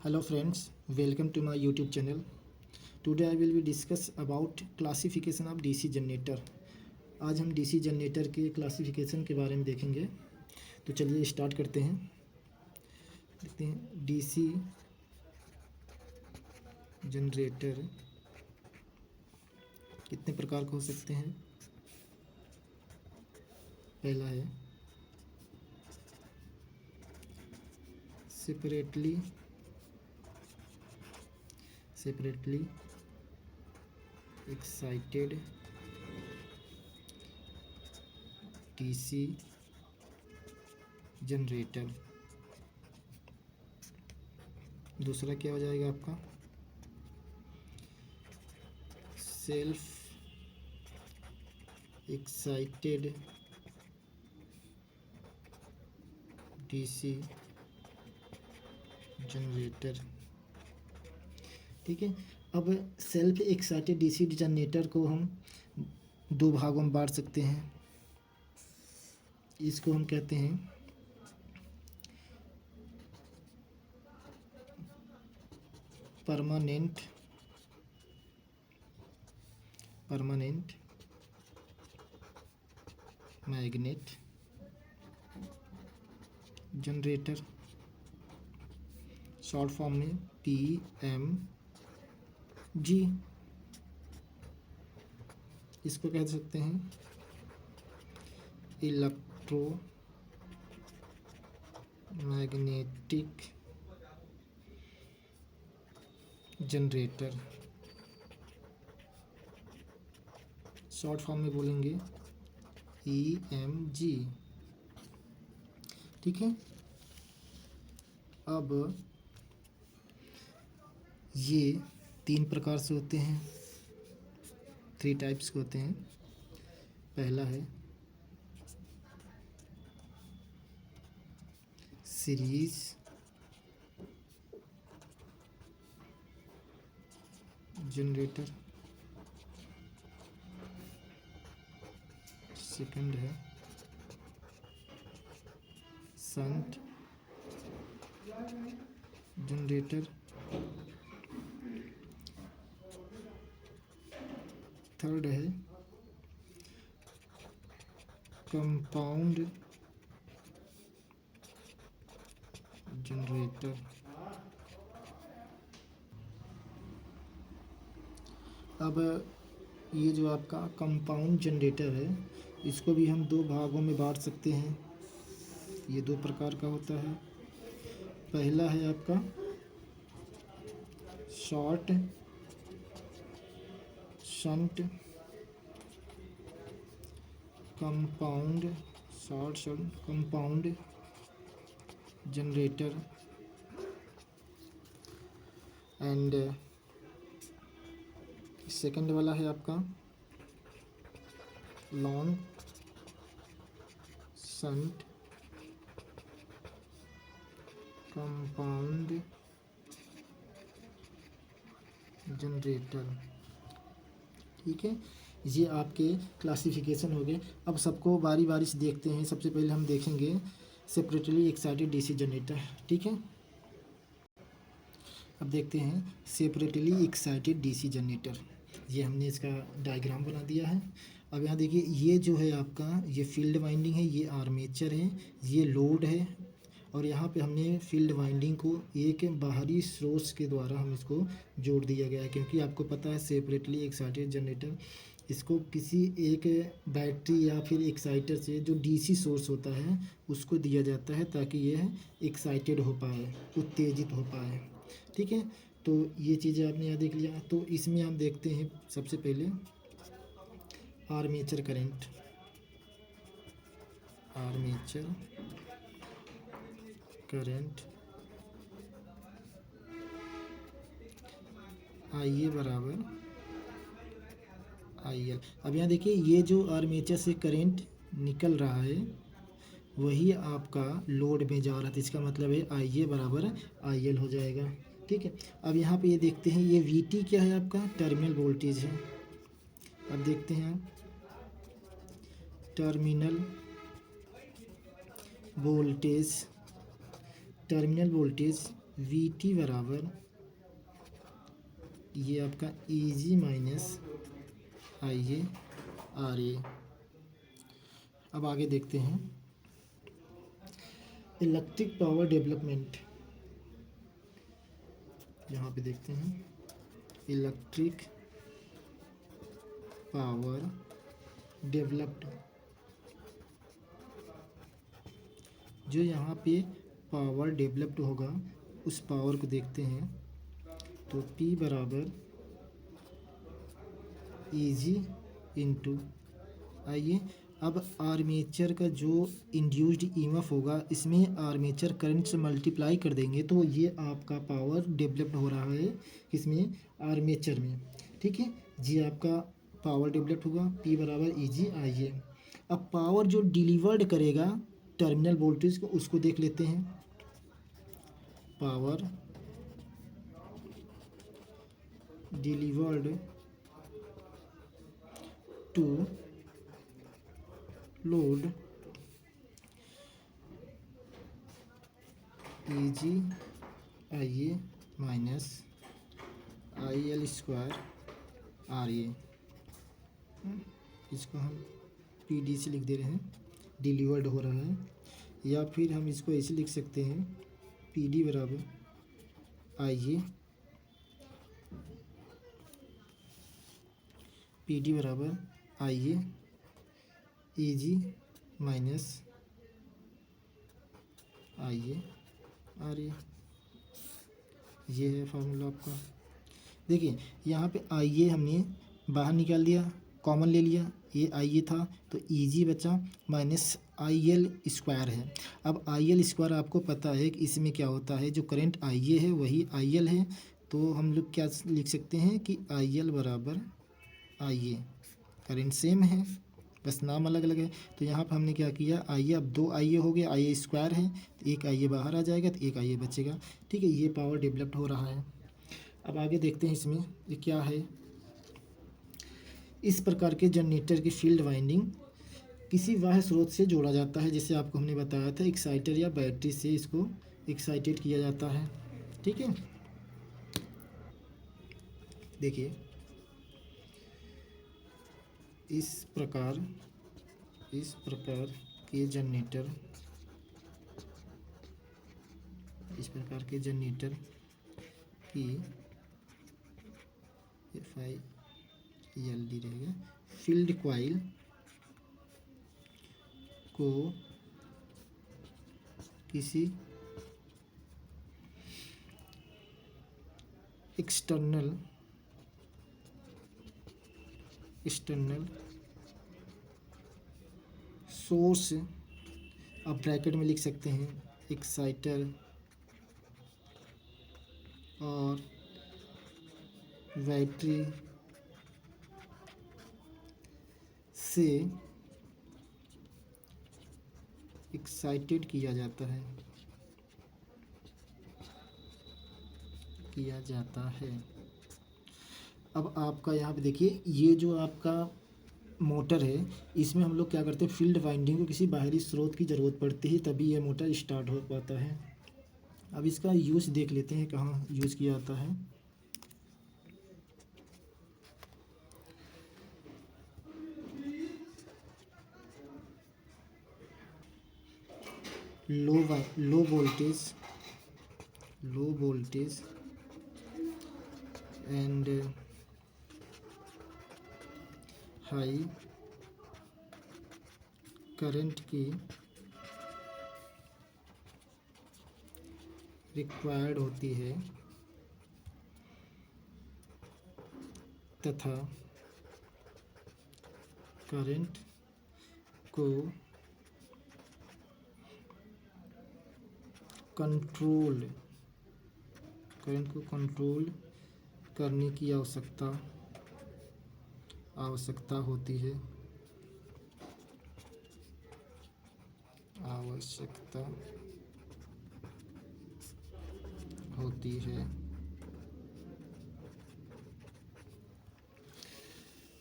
Hello friends, welcome to my YouTube channel. Today I will be discuss about classification of DC generator. आज हम DC generator के classification के बारे में देखेंगे। तो चलिए स्टार्ट करते हैं। देखते हैं DC जनरेटर कितने प्रकार के हो सकते हैं। पहला है सेपरेटली एक्साइटेड DC जनरेटर। दूसरा क्या हो जाएगा आपका सेल्फ एक्साइटेड DC जनरेटर। ठीक है, अब सेल्फ एक्साइटेड DC जनरेटर को हम दो भागों में बांट सकते हैं। इसको हम कहते हैं permanent magnet generator, short form में PMG। इसको कह सकते हैं electro magnetic generator, short form में बोलेंगे EMG। ठीक है, अब ये तीन प्रकार से होते हैं, 3 टाइप्स के होते हैं। पहला है सीरीज जनरेटर, सेकंड है शंट जनरेटर, थर्ड है कंपाउंड जनरेटर। अब ये जो आपका कंपाउंड जनरेटर है, इसको भी हम दो भागों में बांट सकते हैं। ये दो प्रकार का होता है। पहला है आपका short shunt compound generator and second वाला है आपका लॉन्ग शंट कंपाउंड जनरेटर। ठीक है, ये आपके क्लासिफिकेशन हो गए। अब सबको बारी बारी से देखते हैं। सबसे पहले हम देखेंगे सेपरेटली एक्साइटेड DC जनरेटर। ठीक है, अब देखते हैं सेपरेटली एक्साइटेड DC जनरेटर। ये हमने इसका डायग्राम बना दिया है। अब यहाँ देखिए, ये जो है आपका ये फील्ड वाइंडिंग है, ये आर्मेचर है, ये लोड है, और यहाँ पे हमने फील्ड वाइंडिंग को एक बाहरी सोर्स के द्वारा हम इसको जोड़ दिया गया है। क्योंकि आपको पता है सेपरेटली एक्साइटेड जनरेटर, इसको किसी एक बैटरी या फिर एक्साइटर से जो DC सोर्स होता है उसको दिया जाता है, ताकि यह एक्साइटेड हो पाए, उत्तेजित हो पाए। ठीक है, तो ये चीज़ें आपने यहाँ देख लिया। तो इसमें हम देखते हैं सबसे पहले आर्मेचर करंट। IA बराबर IL। अब यहाँ देखिए, ये जो आर्मेचर से करंट निकल रहा है वही आपका लोड में जा रहा था। इसका मतलब है IA बराबर IL हो जाएगा। ठीक है, अब यहाँ पे ये देखते हैं, ये VT क्या है आपका टर्मिनल वोल्टेज है। अब देखते हैं टर्मिनल वोल्टेज वी टी बराबर ये आपका ई जी minus I A R A. अब आगे देखते हैं इलेक्ट्रिक पावर डेवलपमेंट। यहाँ पे देखते हैं इलेक्ट्रिक पावर डेवलप्ड। जो यहाँ पे पावर डेवलप्ड होगा उस पावर को देखते हैं, तो P बराबर ई जी इंटू आइए। अब आर्मेचर का जो इंड्यूस्ड ईएमएफ होगा इसमें आर्मेचर करंट से मल्टीप्लाई कर देंगे, तो ये आपका पावर डेवलप्ड हो रहा है किसमें, आर्मेचर में। ठीक है जी, आपका पावर डेवलप्ड होगा P बराबर ई जी आई ए। अब पावर जो डिलीवर्ड करेगा टर्मिनल वोल्टेज को, उसको देख लेते हैं। Power delivered to load E G I A minus I L square R A. इसको हम पी डी से लिख दे रहे हैं, डिलीवर्ड हो रहा है। या फिर हम इसको ऐसे लिख सकते हैं, पी डी बराबर आई ए, पी डी बराबर आई ए ई जी minus I A R A. ये है फार्मूला आपका। देखिए यहाँ पे आई ए हमने बाहर निकाल दिया, कॉमन ले लिया, ये आई ए था तो ई जी बचा माइनस आई एल स्क्वायर है। अब आई एल स्क्वायर आपको पता है कि इसमें क्या होता है, जो करंट आई ए है वही आई एल है, तो हम लोग क्या लिख सकते हैं कि आई एल बराबर आई ए। करंट सेम है, बस नाम अलग अलग है। तो यहाँ पर हमने क्या किया, आई ए, अब दो आई ए हो गए, आई ए स्क्वायर है तो एक आई ए बाहर आ जाएगा तो एक आई ए बचेगा। ठीक है, ये पावर डेवलप्ड हो रहा है। अब आगे देखते हैं इसमें ये क्या है। इस प्रकार के जनरेटर की फील्ड वाइंडिंग किसी बाह्य स्रोत से जोड़ा जाता है, जैसे आपको हमने बताया था एक्साइटर या बैटरी से इसको एक्साइटेड किया जाता है। ठीक है, देखिए इस प्रकार के जनरेटर, इस प्रकार के जनरेटर की एफ आई एल डी रहेगा, फील्ड क्वाइल को किसी एक्सटर्नल सोर्स, आप ब्रैकेट में लिख सकते हैं एक्साइटर और बैटरी से एक्साइटेड किया जाता है। अब आपका यहाँ पे देखिए, ये जो आपका मोटर है इसमें हम लोग क्या करते हैं, फील्ड वाइंडिंग को किसी बाहरी स्रोत की ज़रूरत पड़ती है तभी ये मोटर स्टार्ट हो पाता है। अब इसका यूज़ देख लेते हैं कहाँ यूज़ किया जाता है। Low voltage and high current की रिक्वायर्ड होती है तथा करंट को कंट्रोल करने की आवश्यकता होती है।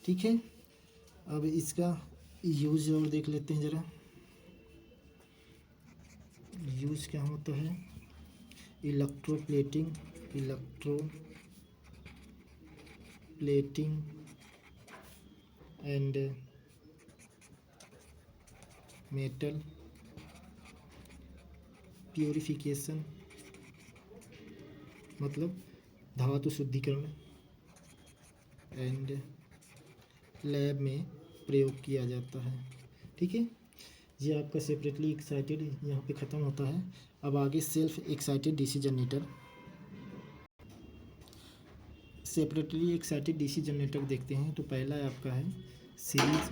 ठीक है, अब इसका यूज़ और देख लेते हैं ज़रा, यूज़ क्या होता है। इलेक्ट्रोप्लेटिंग एंड मेटल प्योरिफिकेशन, मतलब धातु शुद्धिकरण, एंड लैब में प्रयोग किया जाता है। ठीक है, ये आपका सेपरेटली एक्साइटेड यहाँ पे ख़त्म होता है। अब आगे self excited DC generator. Separately excited DC generator देखते हैं। तो पहला आपका है सीरीज।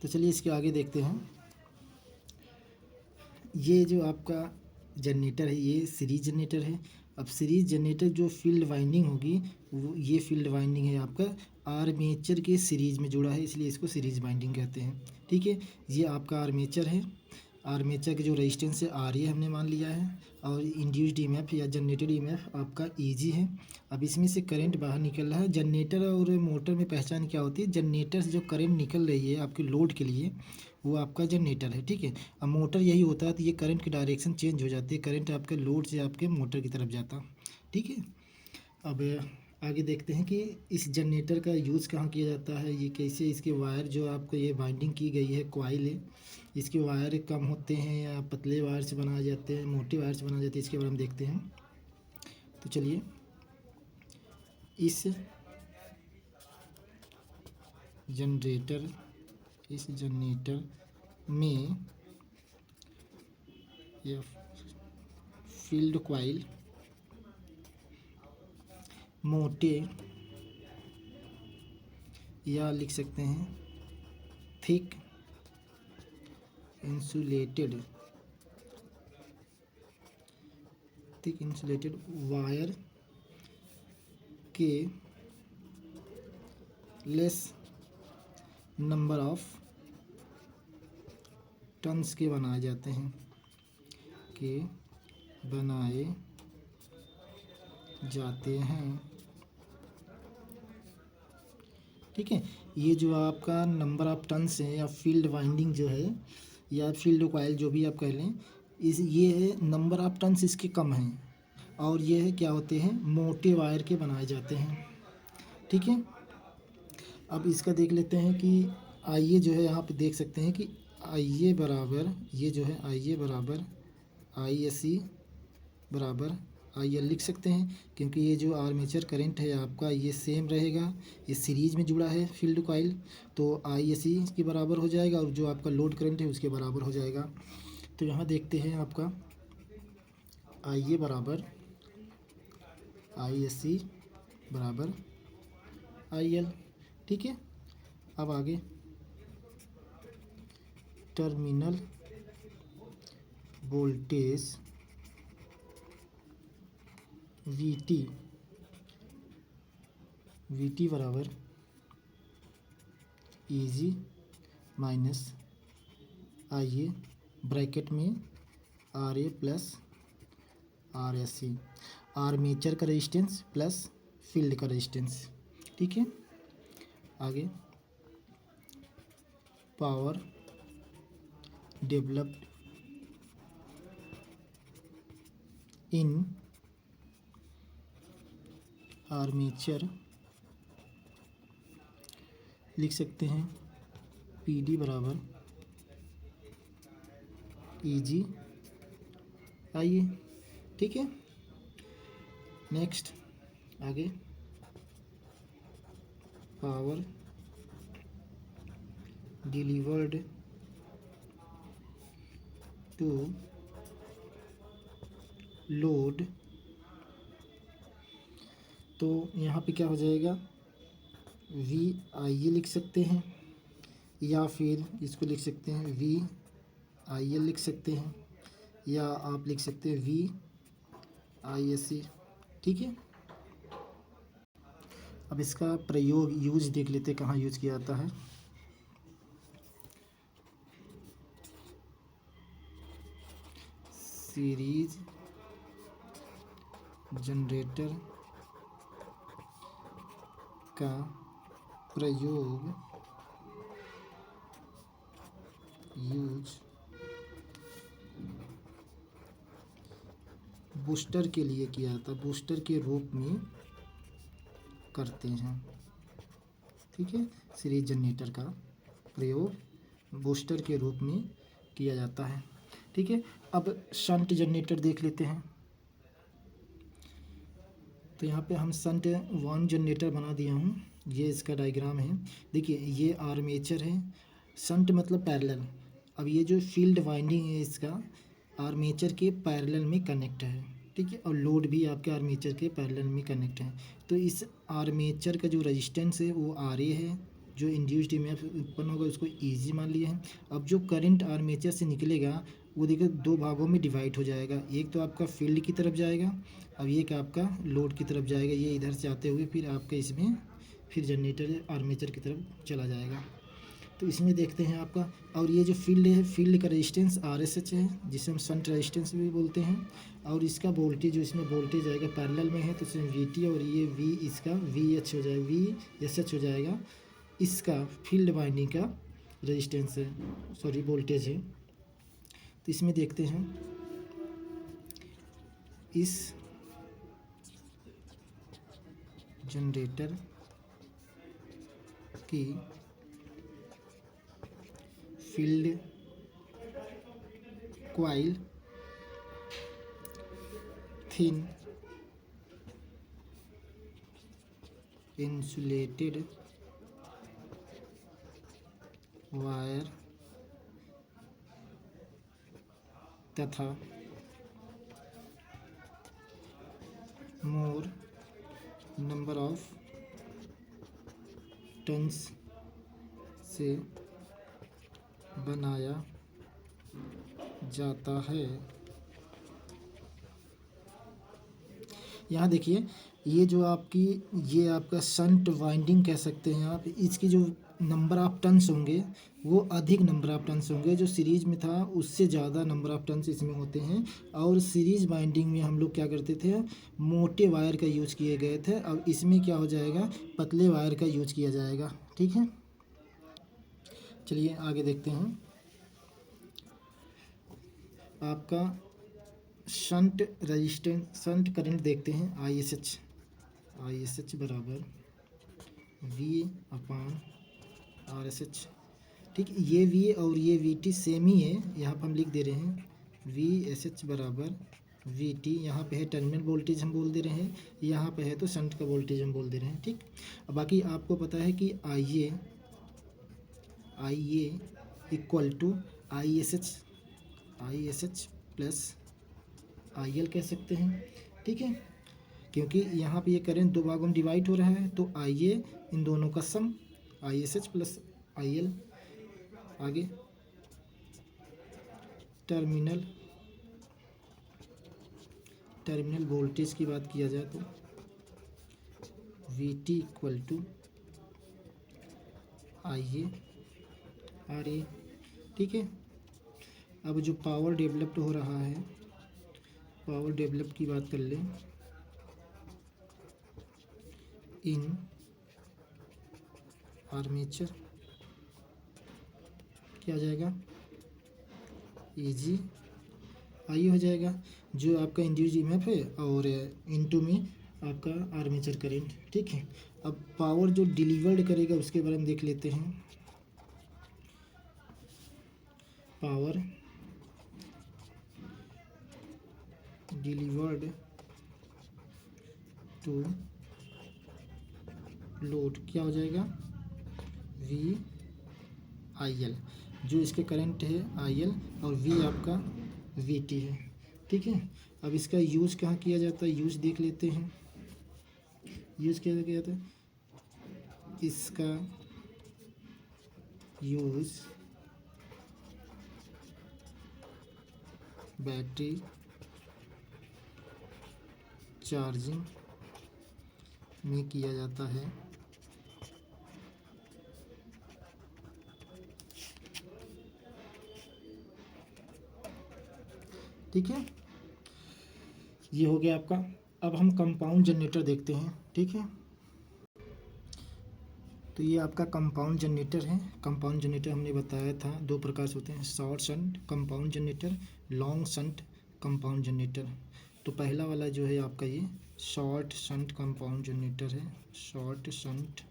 तो चलिए इसके आगे देखते हैं। ये जो आपका जनरेटर है ये सीरीज जनरेटर है। अब सीरीज जनरेटर जो फील्ड वाइंडिंग होगी वो ये फील्ड वाइंडिंग है आपका आर्मेचर के सीरीज में जुड़ा है, इसलिए इसको सीरीज वाइंडिंग कहते हैं। ठीक है, ये आपका आर्मेचर है। आर्मेचर के जो रेजिस्टेंस है आर ए हमने मान लिया है, और इंड्यूस्ड ईएमएफ या जनरेटेड ईएमएफ आपका ईजी है। अब इसमें से करंट बाहर निकल रहा है। जनरेटर और मोटर में पहचान क्या होती है? जनरेटर से जो करंट निकल रही है आपके लोड के लिए वो आपका जनरेटर है। ठीक है, अब मोटर यही होता है, तो ये करंट की डायरेक्शन चेंज हो जाती है, करंट आपके लोड से आपके मोटर की तरफ जाता। ठीक है, अब आगे देखते हैं कि इस जनरेटर का यूज़ कहाँ किया जाता है, ये कैसे, इसके वायर जो आपको ये बाइंडिंग की गई है कॉइल है, इसके वायर कम होते हैं या पतले वायर से बनाए जाते हैं, मोटे वायर से बनाए जाते हैं, इसके बारे में देखते हैं। तो चलिए इस जनरेटर में यह फील्ड कॉइल मोटे या लिख सकते हैं थिक इंसुलेटेड वायर के लेस नंबर ऑफ टन्स के बनाए जाते हैं, ठीक है, ये जो आपका नंबर ऑफ टन्स है या फील्ड वाइंडिंग जो है या फील्ड कॉइल जो भी आप कह लें, ये है नंबर ऑफ टन्स इसके कम हैं, और ये है क्या होते हैं मोटे वायर के बनाए जाते हैं। ठीक है, अब इसका देख लेते हैं कि आइए जो है यहाँ पे देख सकते हैं कि आइए बराबर ये जो है आइए बराबर ISC बराबर IL लिख सकते हैं, क्योंकि ये जो आर्मेचर करंट है आपका ये सेम रहेगा, ये सीरीज में जुड़ा है फील्ड कॉइल, तो ISC के बराबर हो जाएगा और जो आपका लोड करंट है उसके बराबर हो जाएगा। तो यहाँ देखते हैं आपका IA बराबर ISC बराबर IL। ठीक है, अब आगे टर्मिनल वोल्टेज VT बराबर EG माइनस IA ब्रैकेट में RA प्लस RSC, आर्मेचर का रेजिस्टेंस प्लस फील्ड का रेजिस्टेंस। ठीक है, आगे पावर डेवलप्ड इन आर्मेचर लिख सकते हैं PD बराबर EG IA। ठीक है, नेक्स्ट आगे पावर डिलीवर्ड टू लोड, तो यहाँ पे क्या हो जाएगा VIA लिख सकते हैं, या फिर इसको लिख सकते हैं VIL लिख सकते हैं, या आप लिख सकते हैं VISC। ठीक है, अब इसका प्रयोग यूज देख लेते हैं कहाँ यूज किया जाता है। सीरीज जनरेटर का प्रयोग यूज बूस्टर के लिए किया जाता है, बूस्टर के रूप में करते हैं। ठीक है, सीरीज जनरेटर का प्रयोग बूस्टर के रूप में किया जाता है। ठीक है, अब शंट जनरेटर देख लेते हैं। तो यहाँ पे हम शंट 1 जनरेटर बना दिया हूँ, ये इसका डायग्राम है। देखिए ये आर्मेचर है, शंट मतलब पैरेलल। अब ये जो फील्ड वाइंडिंग है इसका आर्मेचर के पैरेलल में कनेक्ट है। ठीक है, और लोड भी आपके आर्मेचर के पैरेलल में कनेक्ट है। तो इस आर्मेचर का जो रेजिस्टेंस है वो RA है, जो इंड्यूस्ड ईएमएफ उत्पन्न होगा उसको EG मान लिया है। अब जो करंट आर्मेचर से निकलेगा वो देखिए 2 भागों में डिवाइड हो जाएगा, एक तो आपका फील्ड की तरफ जाएगा, अब एक आपका लोड की तरफ जाएगा। ये इधर से आते हुए फिर आपका इसमें फिर जनरेटर आर्मेचर की तरफ चला जाएगा। तो इसमें देखते हैं आपका, और ये जो फील्ड है, फील्ड का रेजिस्टेंस RSH है, जिसे हम शंट रेजिस्टेंस भी बोलते हैं। और इसका वोल्टेज जो इसमें वोल्टेज आएगा पैरेलल में है तो इसमें VT, और ये V इसका VH हो जाएगा, VSH हो जाएगा। इसका फील्ड वाइंडिंग का रेजिस्टेंस है, सॉरी वोल्टेज है। तो इसमें देखते हैं इस जनरेटर की field coil thin insulated wire तथा मोर नंबर ऑफ टन्स से बनाया जाता है। यहाँ देखिए ये जो आपकी ये आपका शंट वाइंडिंग कह सकते हैं आप। इसकी जो नंबर ऑफ टन्स होंगे वो अधिक नंबर ऑफ टन्स होंगे, जो सीरीज में था उससे ज़्यादा नंबर ऑफ टन्स इसमें होते हैं। और सीरीज वाइंडिंग में हम लोग क्या करते थे, मोटे वायर का यूज किए गए थे। अब इसमें क्या हो जाएगा, पतले वायर का यूज किया जाएगा। ठीक है, चलिए आगे देखते हैं। आपका शंट रेजिस्टेंस शंट करंट देखते हैं, ISH बराबर V/RSH। ठीक, ये V और ये VT सेम ही है, यहाँ पर हम लिख दे रहे हैं VSH बराबर VT। यहाँ पे है टर्मिनल वोल्टेज हम बोल दे रहे हैं, यहाँ पे है तो शंट का वोल्टेज हम बोल दे रहे हैं। ठीक, अब बाकी आपको पता है कि IA equal to ISH plus IL कह सकते हैं। ठीक है, क्योंकि यहाँ पे ये करंट 2 भागों में डिवाइड हो रहा है तो IA इन दोनों का सम ISH प्लस IL। आगे टर्मिनल वोल्टेज की बात किया जाए तो VT इक्वल टू IA/RA। ठीक है, अब जो पावर डेवलप्ड हो रहा है, पावर डेवलप की बात कर लें, इन आर्मेचर क्या हो जाएगा, EG आई हो जाएगा, जो आपका इंड्यूस्ड ईएमएफ है, और इनटू में आपका आर्मेचर करंट। ठीक है, अब पावर जो डिलीवर्ड करेगा उसके बारे में देख लेते हैं। पावर डिलीवर्ड टू लोड क्या हो जाएगा, VIL, जो इसके करंट है IL और V आपका VT है। ठीक है, अब इसका यूज़ कहाँ किया जाता है, यूज़ देख लेते हैं। यूज़ क्या किया जाता है, इसका यूज़ बैटरी चार्जिंग में किया जाता है। ठीक है, ये हो गया आपका। अब हम कंपाउंड जनरेटर देखते हैं। ठीक है, तो ये आपका कंपाउंड जनरेटर है। कंपाउंड जनरेटर हमने बताया था 2 प्रकार से होते हैं, short shunt compound generator, long shunt compound generator. तो पहला वाला जो है आपका ये शॉर्ट शंट कंपाउंड जनरेटर है, शॉर्ट शंट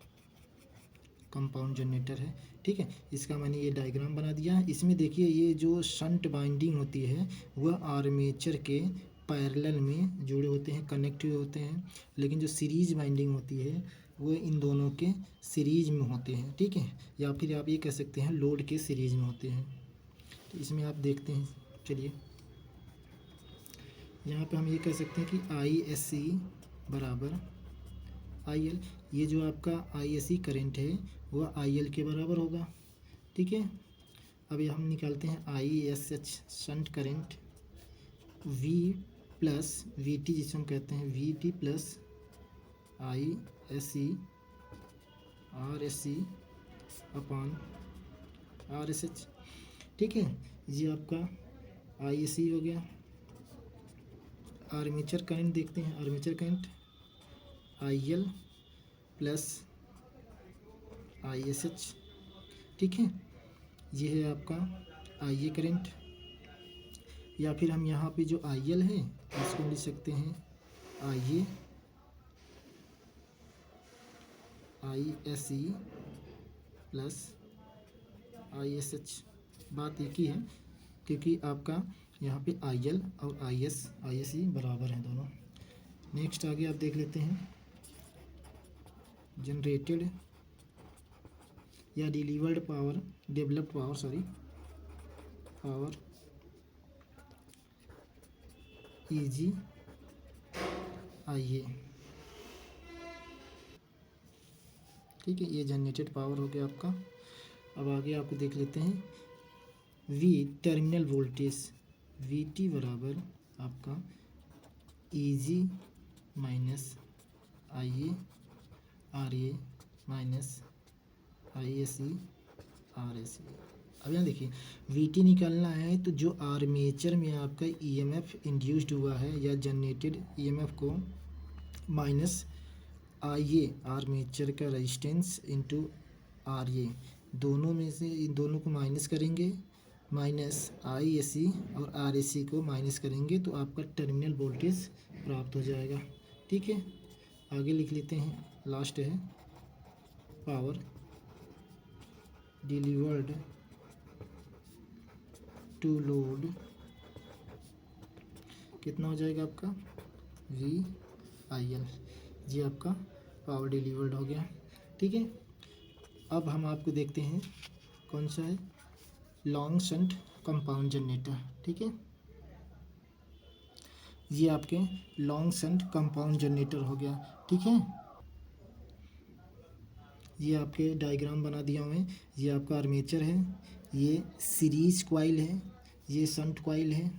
कंपाउंड जनरेटर है। ठीक है, इसका मैंने ये डायग्राम बना दिया है। इसमें देखिए ये जो शंट बाइंडिंग होती है वह आर्मेचर के पैरेलल में जुड़े होते हैं, कनेक्टेड होते हैं, लेकिन जो सीरीज बाइंडिंग होती है वो इन दोनों के सीरीज में होते हैं। ठीक है, या फिर आप ये कह सकते हैं लोड के सीरीज में होते हैं। तो इसमें आप देखते हैं, चलिए यहाँ पे हम ये कह सकते हैं कि ISC बराबर IL, ये जो आपका ISC करंट है वह IL के बराबर होगा। ठीक है, अब ये हम निकालते हैं ISH shunt current V plus VT, जिसे हम कहते हैं VT plus ISC RSC upon RSH। ठीक है, ये आपका ISC हो गया। आर्मेचर करंट देखते हैं, armature current IL plus ISH। ठीक है, ये है आपका IA करंट, या फिर हम यहाँ पे जो IL है इसको लिख सकते हैं IA ISC प्लस ISH। बात एक ही है क्योंकि आपका यहाँ पे IL और ISC बराबर हैं दोनों। नेक्स्ट आगे आप देख लेते हैं जनरेटेड या delivered power, developed power, sorry, power EG IA। ठीक है, ये जनरेटेड पावर हो गया आपका। अब आगे आपको देख लेते हैं V टर्मिनल वोल्टेज, VT बराबर आपका EG minus IA RA minus ISC RSC। अब यहाँ देखिए VT निकालना है तो जो आर्मेचर में आपका EMF इंड्यूस्ड हुआ है या जनरेटेड EMF को माइनस IA आर्मेचर का रेजिस्टेंस इंटू RA, दोनों में से इन दोनों को माइनस करेंगे, माइनस ISC और RSC को माइनस करेंगे तो आपका टर्मिनल वोल्टेज प्राप्त हो जाएगा। ठीक है, आगे लिख लेते हैं, लास्ट है पावर डिलीवर्ड टू लोड, कितना हो जाएगा आपका VIL। जी आपका पावर डिलीवर्ड हो गया। ठीक है, अब हम आपको देखते हैं कौन सा है लॉन्ग शंट कंपाउंड जनरेटर। ठीक है, ये आपके लॉन्ग शंट कंपाउंड जनरेटर हो गया। ठीक है, ये आपके डायग्राम बना दिया हुए, ये आपका आर्मेचर है, ये सीरीज कॉइल है, ये शंट कॉइल है।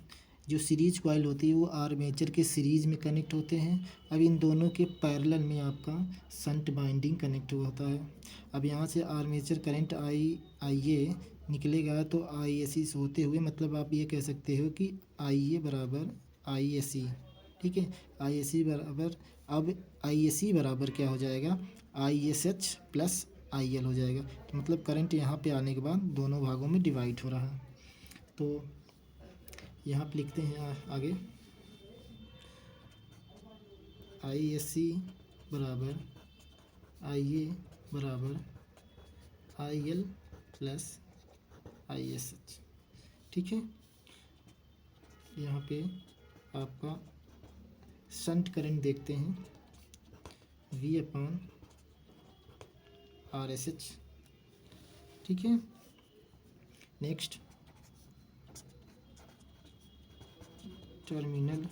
जो सीरीज कॉइल होती है वो आर्मेचर के सीरीज में कनेक्ट होते हैं। अब इन दोनों के पैरेलल में आपका शंट बाइंडिंग कनेक्ट होता है। अब यहाँ से आर्मेचर करंट IA निकलेगा तो ISC होते हुए, मतलब आप ये कह सकते हो कि IA बराबर ISC। ठीक है, ISC बराबर, अब ISC बराबर क्या हो जाएगा ISH प्लस IL हो जाएगा। तो मतलब करंट यहाँ पे आने के बाद दोनों भागों में डिवाइड हो रहा है। तो यहाँ पे लिखते हैं आगे ISC बराबर IA बराबर IL प्लस ISH। ठीक है, यहाँ पे आपका शंट करंट देखते हैं V अपॉन RSH। ठीक है, नेक्स्ट टर्मिनल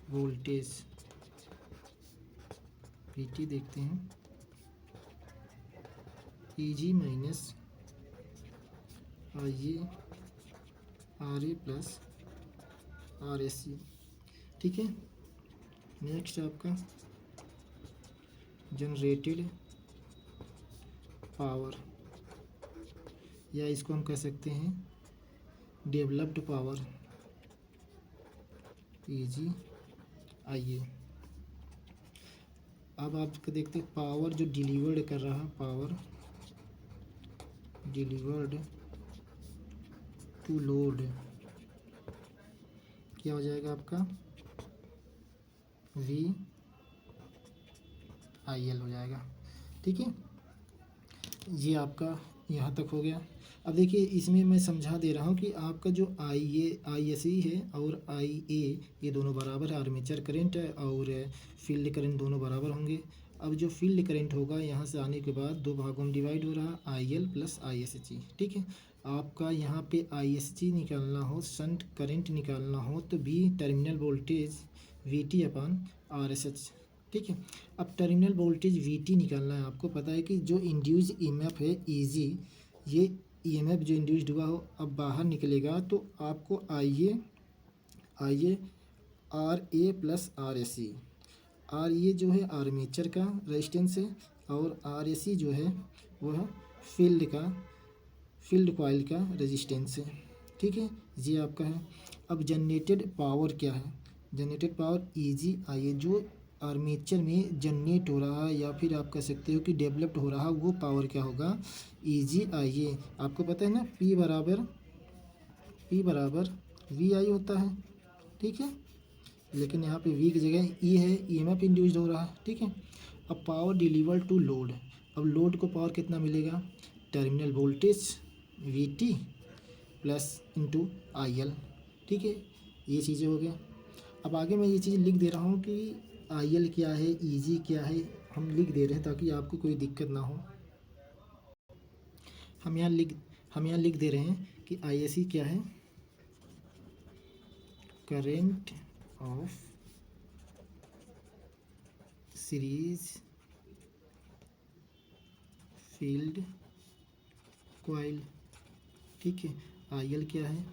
वोल्टेज VT देखते हैं EG minus IA RA plus RSC। ठीक है, नेक्स्ट आपका जनरेटेड पावर, या इसको हम कह सकते हैं डेवलप्ड पावर EG IA। अब आप देखते हैं पावर जो डिलीवर्ड कर रहा, पावर डिलीवर्ड टू लोड क्या हो जाएगा आपका वी आई एल हो जाएगा। ठीक है, ये आपका यहाँ तक हो गया। अब देखिए इसमें मैं समझा दे रहा हूँ कि आपका जो आई एस ई है और आई ए, ये दोनों बराबर है, आर्मेचर करंट और फील्ड करंट दोनों बराबर होंगे। अब जो फील्ड करंट होगा यहाँ से आने के बाद दो भागों में डिवाइड हो रहा, I L plus I S G. ठीक है, आपका यहाँ पे आई एस जी निकालना हो, शंट करंट निकालना हो, तो B terminal voltage V T upon R S H. ठीक है, अब टर्मिनल वोल्टेज वी टी निकालना है। आपको पता है कि जो इंड्यूस ईएमएफ है ईजी, ये ईएमएफ जो इंड्यूस्ड हुआ हो अब बाहर निकलेगा, तो आपको IA R A plus R S C. R ये जो है आर्मेचर का रेजिस्टेंस है और आर ए सी जो है वह फील्ड कॉइल का रेजिस्टेंस है। ठीक है, ये आपका है। अब जनरेटेड पावर क्या है? जनरेटेड पावर ईजी आई, जो आर्मेचर में जनरेट हो रहा है या फिर आप कह सकते हो कि डेवलप्ड हो रहा, वो पावर क्या होगा? ईजी आई ए। आपको पता है ना, पी बराबर वी आई होता है। ठीक है, लेकिन यहाँ पे वी की जगह ई है, ईएमएफ इंड्यूस्ड हो रहा है। ठीक है, अब पावर डिलीवर टू लोड। अब लोड को पावर कितना मिलेगा? Terminal voltage V T plus into I L. ठीक है, ये चीज़ें हो गया। अब आगे मैं ये चीज़ लिख दे रहा हूँ कि आई एल क्या है, ई जी क्या है, हम लिख दे रहे हैं ताकि आपको कोई दिक्कत ना हो। हम यहाँ लिख दे रहे हैं कि आई एस ई क्या है? Current of series field coil. ठीक है, आई एल क्या है?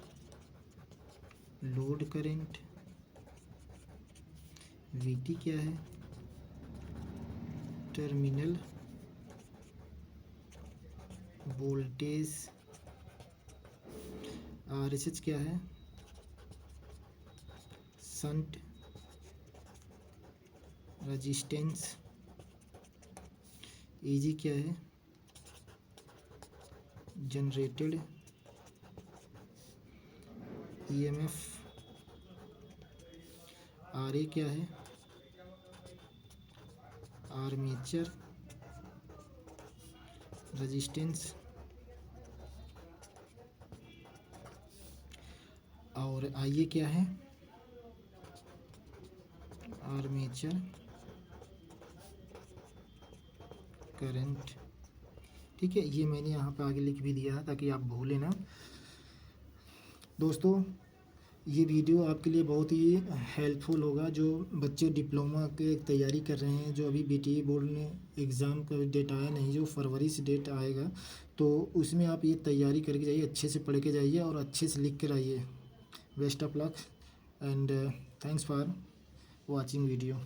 Load current. वी टी क्या है? Terminal voltage. Are S H क्या है? Shunt resistance. ई जी क्या है? Generated EMF. आर ए क्या है? Armature resistance. और आई ए क्या है? Armature current. ठीक है, ये मैंने यहाँ पे आगे लिख भी दिया है ताकि आप भूलें ना। दोस्तों, ये वीडियो आपके लिए बहुत ही हेल्पफुल होगा, जो बच्चे डिप्लोमा के तैयारी कर रहे हैं, जो अभी बीटीए बोर्ड ने एग्ज़ाम का डेट आया नहीं, जो फरवरी से डेट आएगा, तो उसमें आप ये तैयारी करके जाइए, अच्छे से पढ़ के जाइए और अच्छे से लिख कर आइए। Best of luck and thanks for watching video.